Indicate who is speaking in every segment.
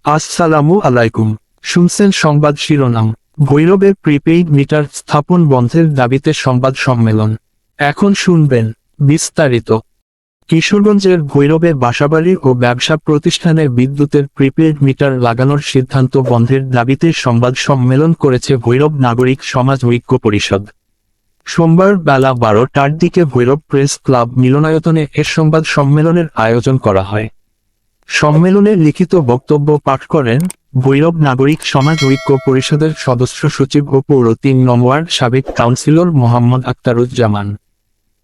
Speaker 1: আসসালামু আলাইকুম। শুনছেন সংবাদ শিরোনাম। ভৈরবে প্রিপেইড মিটার স্থাপন বন্ধের দাবিতে সংবাদ সম্মেলন। এখন শুনবেন বিস্তারিত। কিশোরগঞ্জের ভৈরবে বাসাবাড়ি ও ব্যবসা প্রতিষ্ঠানে বিদ্যুতের প্রিপেইড মিটার লাগানোর সিদ্ধান্ত বন্ধের দাবিতে সংবাদ সম্মেলন করেছে ভৈরব নাগরিক সমাজ ঐক্য পরিষদ। সোমবার বেলা 12টার দিকে ভৈরব প্রেস ক্লাব মিলনায়তনে এ সংবাদ সম্মেলনের আয়োজন করা হয়। সম্মেলনে লিখিত বক্তব্য পাঠ করেন ভৈরব নাগরিক সমাজ ঐক্য পরিষদের সদস্য সচিব ও পৌর ৩ নং ওয়ার্ড সাবেক কাউন্সিলর মোহাম্মদ আখতারুজ্জামান।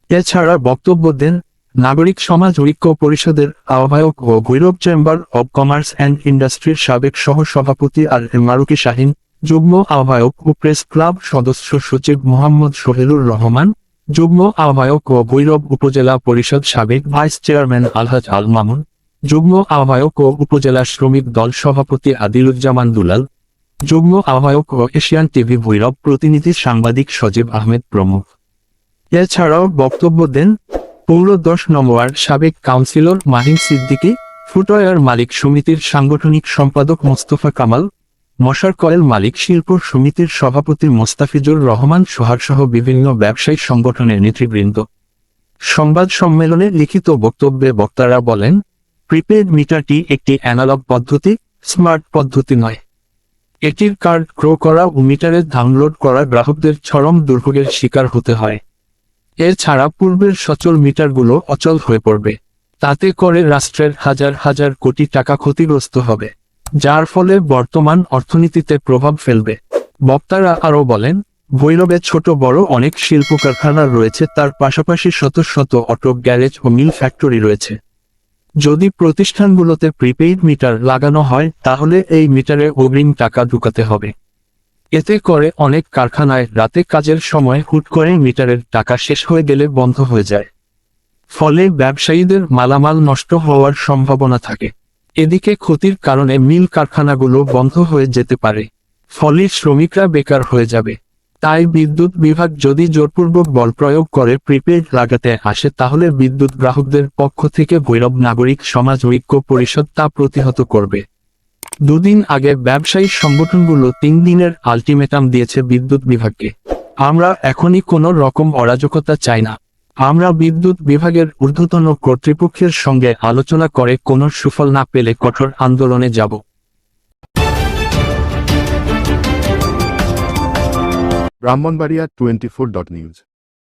Speaker 1: এছাড়া বক্তব্য দেন নাগরিক সমাজ ঐক্য পরিষদের আহ্বায়ক ও Bhairab chamber of commerce and ইন্ডাস্ট্রির সাবেক সহ-সভাপতি আর এম মারুকি শাহীন, যুগ্ম আহ্বায়ক ও প্রেস ক্লাব সদস্য সচিব মোহাম্মদ সোহেলুর রহমান, যুগ্ম আহ্বায়ক ও ভৈরব উপজেলা পরিষদ সাবেক ভাইস চেয়ারম্যান আলহাজ আল মামুন, যুগ্ম আহ্বায়ক ও উপজেলা শ্রমিক দল সভাপতি আদিলুজ্জামান দুলাল, যুগ্ম আহ্বায়ক ও এশিয়ান টিভি ভৈরব প্রতিনিধি সাংবাদিক সজীব আহমেদ প্রমুখ। এছাড়াও বক্তব্য দেন পৌর ১০ নং ওয়ার্ড সাবেক কাউন্সিলর মাহিন সিদ্দিকী, ফুটওয়্যার মালিক সমিতির সাংগঠনিক সম্পাদক মোস্তফা কামাল, মশার কয়েল মালিক শিল্প সমিতির সভাপতি মোস্তাফিজুর রহমান সোহাগসহ বিভিন্ন ব্যবসায়ী সংগঠনের নেতৃবৃন্দ। সংবাদ সম্মেলনে লিখিত বক্তব্যে বক্তারা বলেন, প্রিপেড মিটারটি একটি অ্যানালগ পদ্ধতি, স্মার্ট পদ্ধতি নয়। এটির কার্ড ক্রয় করা ও মিটারে ডাউনলোড করা গ্রাহকদের চরম দুর্ভোগের শিকার হতে হয়। এছাড়া পূর্বের সচল মিটারগুলো অচল হয়ে পড়বে। তাতে করে রাষ্ট্রের হাজার হাজার কোটি টাকা ক্ষতিগ্রস্ত হবে, যার ফলে বর্তমান অর্থনীতিতে প্রভাব ফেলবে। বক্তারা আরও বলেন, ভৈরবে ছোট বড় অনেক শিল্প কারখানা রয়েছে, তার পাশাপাশি শত শত অটো গ্যারেজ ও মিল ফ্যাক্টরি রয়েছে। যদি প্রতিষ্ঠানগুলোতে প্রিপেইড মিটার লাগানো হয় তাহলে এই মিটারে অগ্রিম টাকা ঢুকাতে হবে। এতে করে অনেক কারখানায় রাতে কাজের সময় হুট করে মিটারের টাকা শেষ হয়ে গেলে বন্ধ হয়ে যায়। ফলে ব্যবসায়ীদের মালামাল নষ্ট হওয়ার সম্ভাবনা থাকে। এদিকে ক্ষতির কারণে মিল কারখানাগুলো বন্ধ হয়ে যেতে পারে, ফলে শ্রমিকরা বেকার হয়ে যাবে। তাই বিদ্যুৎ বিভাগ যদি জোরপূর্বক বল প্রয়োগ করে প্রিপেইড লাগাতে আসে তাহলে বিদ্যুৎ গ্রাহকদের পক্ষ থেকে ভৈরব নাগরিক সমাজ ঐক্য পরিষদ তা প্রতিহত করবে। দুদিন আগে ব্যবসায়ী সংগঠনগুলো ৩ দিনের আলটিমেটাম দিয়েছে বিদ্যুৎ বিভাগকে। আমরা এখনই কোনো রকম অরাজকতা চাই না। আমরা বিদ্যুৎ বিভাগের ঊর্ধ্বতন কর্তৃপক্ষের সঙ্গে আলোচনা করে কোনো সুফল না পেলে কঠোর আন্দোলনে যাব।
Speaker 2: ব্রাহ্মণবাড়িয়া 24.নিউজ।